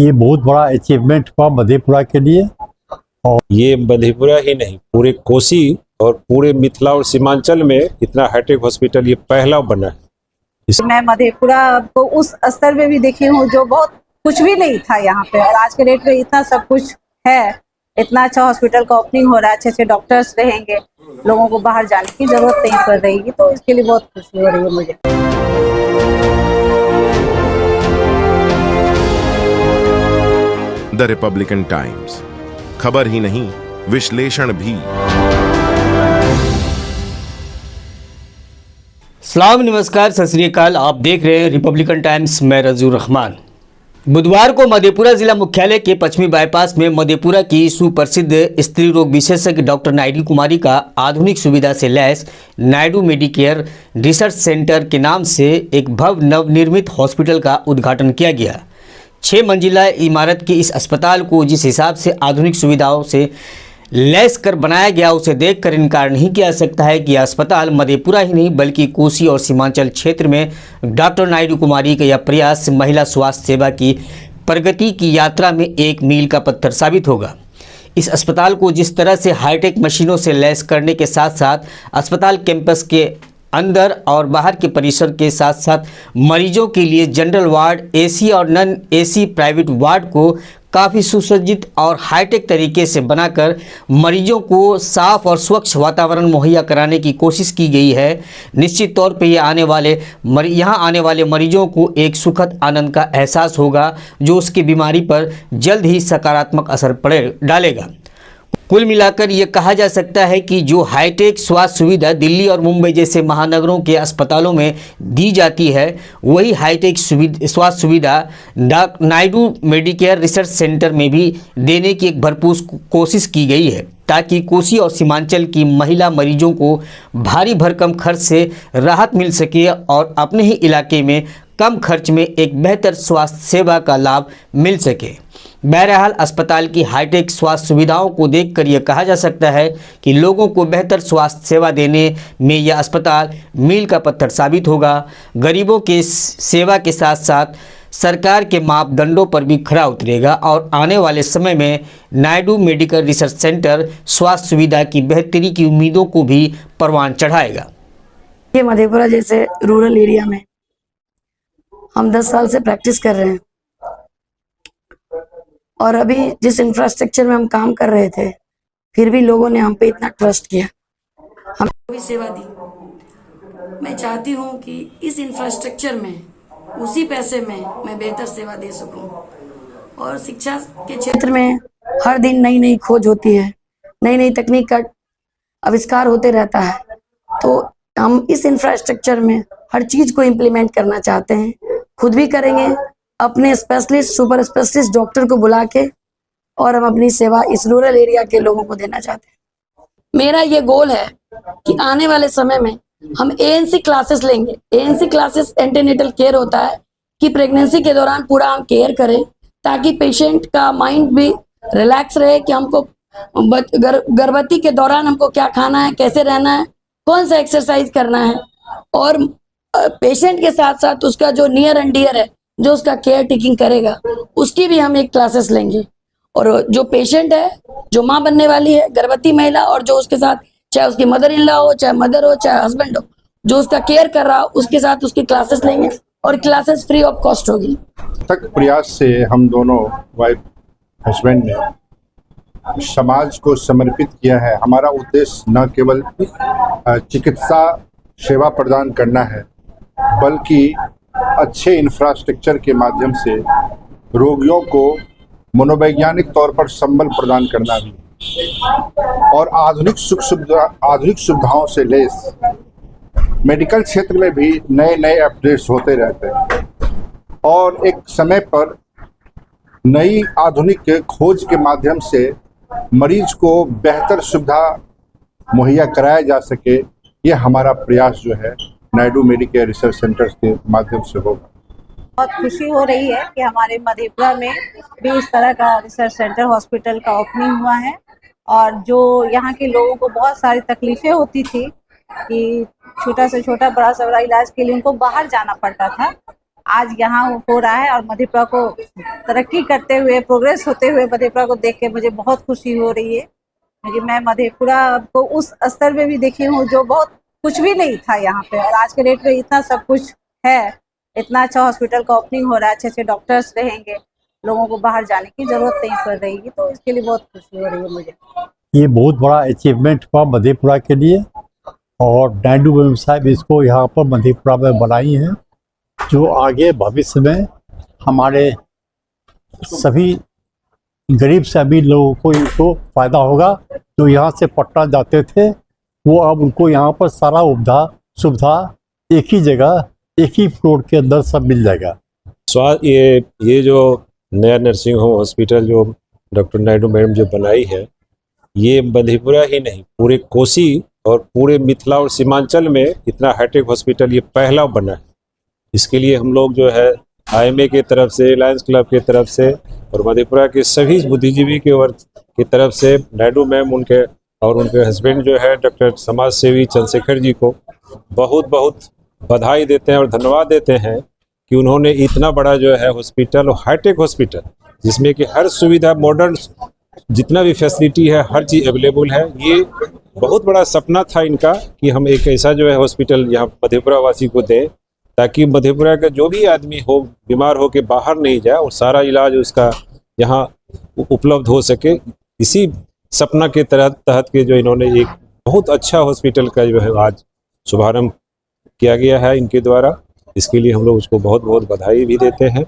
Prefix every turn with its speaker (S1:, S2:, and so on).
S1: ये बहुत बड़ा अचीवमेंट हुआ मधेपुरा के लिए। और
S2: ये मधेपुरा ही नहीं, पूरे कोसी और पूरे मिथिला और सीमांचल में इतना हाईटेक हॉस्पिटल ये पहला बना है।
S3: मैं मधेपुरा को उस स्तर में भी देखी हूँ जो बहुत कुछ भी नहीं था यहाँ पे, और आज के डेट में इतना सब कुछ है। इतना अच्छा हॉस्पिटल का ओपनिंग हो रहा है, अच्छे अच्छे डॉक्टर्स रहेंगे, लोगों को बाहर जाने की जरूरत नहीं पड़ रही है, तो इसके लिए बहुत खुशी हो रही है मुझे।
S4: द रिपब्लिकन टाइम्स, खबर ही नहीं विश्लेषण भी।
S5: सलाम, नमस्कार, सत श्री अकाल। आप देख रहे हैं रिपब्लिकन टाइम्स, मैं रजूर रहमान। बुधवार को मधेपुरा जिला मुख्यालय के पश्चिमी बाईपास में मधेपुरा की सुप्रसिद्ध स्त्री रोग विशेषज्ञ डॉक्टर नायडू कुमारी का आधुनिक सुविधा से lace Naidu Medicare research centre के नाम से एक भव्य नवनिर्मित हॉस्पिटल का उद्घाटन किया गया। 6 मंजिला इमारत के इस अस्पताल को जिस हिसाब से आधुनिक सुविधाओं से लैस कर बनाया गया, उसे देखकर इनकार नहीं किया जा सकता है कि यह अस्पताल मधेपुरा ही नहीं बल्कि कोसी और सीमांचल क्षेत्र में डॉक्टर नायडू कुमारी का यह प्रयास महिला स्वास्थ्य सेवा की प्रगति की यात्रा में एक मील का पत्थर साबित होगा। इस अस्पताल को जिस तरह से हाईटेक मशीनों से लैस करने के साथ साथ अस्पताल कैंपस के अंदर और बाहर के परिसर के साथ साथ मरीजों के लिए जनरल वार्ड, एसी और नॉन एसी प्राइवेट वार्ड को काफ़ी सुसज्जित और हाईटेक तरीके से बनाकर मरीजों को साफ और स्वच्छ वातावरण मुहैया कराने की कोशिश की गई है। निश्चित तौर पे यहाँ आने वाले मरीजों को एक सुखद आनंद का एहसास होगा, जो उसकी बीमारी पर जल्द ही सकारात्मक असर डालेगा। कुल मिलाकर ये कहा जा सकता है कि जो हाईटेक स्वास्थ्य सुविधा दिल्ली और मुंबई जैसे महानगरों के अस्पतालों में दी जाती है, वही हाईटेक स्वास्थ्य सुविधा नायडू मेडिकेयर रिसर्च सेंटर में भी देने की एक भरपूर कोशिश की गई है, ताकि कोसी और सीमांचल की महिला मरीजों को भारी भरकम खर्च से राहत मिल सके और अपने ही इलाके में कम खर्च में एक बेहतर स्वास्थ्य सेवा का लाभ मिल सके। बहरहाल अस्पताल की हाईटेक स्वास्थ्य सुविधाओं को देखकर यह कहा जा सकता है कि लोगों को बेहतर स्वास्थ्य सेवा देने में यह अस्पताल मील का पत्थर साबित होगा। गरीबों के सेवा के साथ साथ सरकार के मापदंडों पर भी खरा उतरेगा और आने वाले समय में नायडू मेडिकल रिसर्च सेंटर स्वास्थ्य सुविधा की बेहतरी की उम्मीदों को भी परवान चढ़ाएगा।
S6: ये मधेपुरा जैसे रूरल एरिया में हम 10 साल से प्रैक्टिस कर रहे हैं, और अभी जिस इंफ्रास्ट्रक्चर में हम काम कर रहे थे, फिर भी लोगों ने हम पे इतना ट्रस्ट किया, हमें भी सेवा दी। मैं चाहती हूँ कि इस इंफ्रास्ट्रक्चर में, उसी पैसे में मैं बेहतर सेवा दे सकूं। और शिक्षा के क्षेत्र में हर दिन नई नई खोज होती है, नई नई तकनीक का आविष्कार होते रहता है, तो हम इस इंफ्रास्ट्रक्चर में हर चीज को इम्प्लीमेंट करना चाहते हैं। खुद भी करेंगे, अपने स्पेशलिस्ट सुपर स्पेशलिस्ट डॉक्टर को बुला के, और हम अपनी सेवा इस रूरल एरिया के लोगों को देना चाहते हैं। मेरा ये गोल है कि आने वाले समय में हम एएनसी क्लासेस लेंगे। एएनसी क्लासेस एंटीनेटल केयर होता है कि प्रेगनेंसी के दौरान पूरा हम केयर करें, ताकि पेशेंट का माइंड भी रिलैक्स रहे कि हमको गर्भवती के दौरान हमको क्या खाना है, कैसे रहना है, कौन सा एक्सरसाइज करना है, और पेशेंट के साथ साथ उसका जो नियर एंड डियर है, जो उसका केयर टेकिंग करेगा, उसकी भी हम एक क्लासेस लेंगे। और जो पेशेंट है, जो माँ बनने वाली है, गर्भवती महिला, और जो उसके साथ चाहे उसकी मदर इन लॉ हो, चाहे मदर हो, चाहे हस्बैंड हो, जो उसका केयर कर रहा हो, उसके साथ उसकी क्लासेस लेंगे, और क्लासेस फ्री ऑफ कॉस्ट होगी।
S7: तक प्रयास से हम दोनों वाइफ हस्बैंड ने समाज को समर्पित किया है। हमारा उद्देश्य न केवल चिकित्सा सेवा प्रदान करना है, बल्कि अच्छे इंफ्रास्ट्रक्चर के माध्यम से रोगियों को मनोवैज्ञानिक तौर पर संबल प्रदान करना भी, और आधुनिक सुविधाओं से लैस मेडिकल क्षेत्र में भी नए नए अपडेट्स होते रहते हैं, और एक समय पर नई आधुनिक खोज के माध्यम से मरीज को बेहतर सुविधा मुहैया कराया जा सके। ये हमारा प्रयास जो है नायडू मेडिकेयर रिसर्च सेंटर के माध्यम से होगा।
S3: बहुत खुशी हो रही है कि हमारे मधेपुरा में भी इस तरह का रिसर्च सेंटर हॉस्पिटल का ओपनिंग हुआ है, और जो यहाँ के लोगों को बहुत सारी तकलीफें होती थी कि छोटा से छोटा बड़ा से बड़ा इलाज के लिए उनको बाहर जाना पड़ता था, आज यहाँ हो रहा है और मधेपुरा को तरक्की करते हुए, प्रोग्रेस होते हुए मधेपुरा को देख के मुझे बहुत खुशी हो रही है, क्योंकि मैं मधेपुरा को उस स्तर पे भी देखी हूँ जो बहुत कुछ भी नहीं था यहाँ पे, और आज के डेट में इतना सब कुछ है। इतना अच्छा हॉस्पिटल का ओपनिंग हो रहा है, अच्छे अच्छे डॉक्टर्स रहेंगे, लोगों को बाहर जाने की जरूरत नहीं पड़ रही है, तो इसके लिए बहुत खुशी हो रही है मुझे।
S1: ये बहुत बड़ा अचीवमेंट हुआ मधेपुरा के लिए, और नायडू मैम साहब इसको यहाँ पर मधेपुरा में बनाई हैं, जो आगे भविष्य में हमारे सभी गरीब से अमीर लोगों को इनको फायदा होगा। जो यहाँ से पटना जाते थे वो अब उनको यहाँ पर सारा सुविधा एक ही जगह, एक ही फ्लोर के अंदर सब मिल जाएगा।
S2: ये जो नया नर्सिंग होम हॉस्पिटल जो डॉक्टर नायडू मैडम जो बनाई है, ये मधेपुरा ही नहीं पूरे कोसी और पूरे मिथिला और सीमांचल में इतना हाईटेक हॉस्पिटल ये पहला बना है। इसके लिए हम लोग जो है IMA की तरफ से, लायंस क्लब की तरफ से और मधेपुरा के सभी बुद्धिजीवी के वर्ग की तरफ से नायडू मैम उनके और उनके हस्बैंड जो है डॉक्टर समाज सेवी चंद्रशेखर जी को बहुत बहुत बधाई देते हैं और धन्यवाद देते हैं कि उन्होंने इतना बड़ा जो है हॉस्पिटल और हाईटेक हॉस्पिटल जिसमें कि हर सुविधा मॉडर्न जितना भी फैसिलिटी है हर चीज़ अवेलेबल है। ये बहुत बड़ा सपना था इनका कि हम एक ऐसा जो है हॉस्पिटल यहाँ मधेपुरा वासी को दें, ताकि मधेपुरा का जो भी आदमी हो बीमार हो के बाहर नहीं जाए और सारा इलाज उसका यहाँ उपलब्ध हो सके। इसी सपना के तहत के जो इन्होंने एक बहुत अच्छा हॉस्पिटल का जो है आज शुभारंभ किया गया है इनके द्वारा। इसके लिए हम लोग उसको बहुत बहुत बधाई भी देते हैं।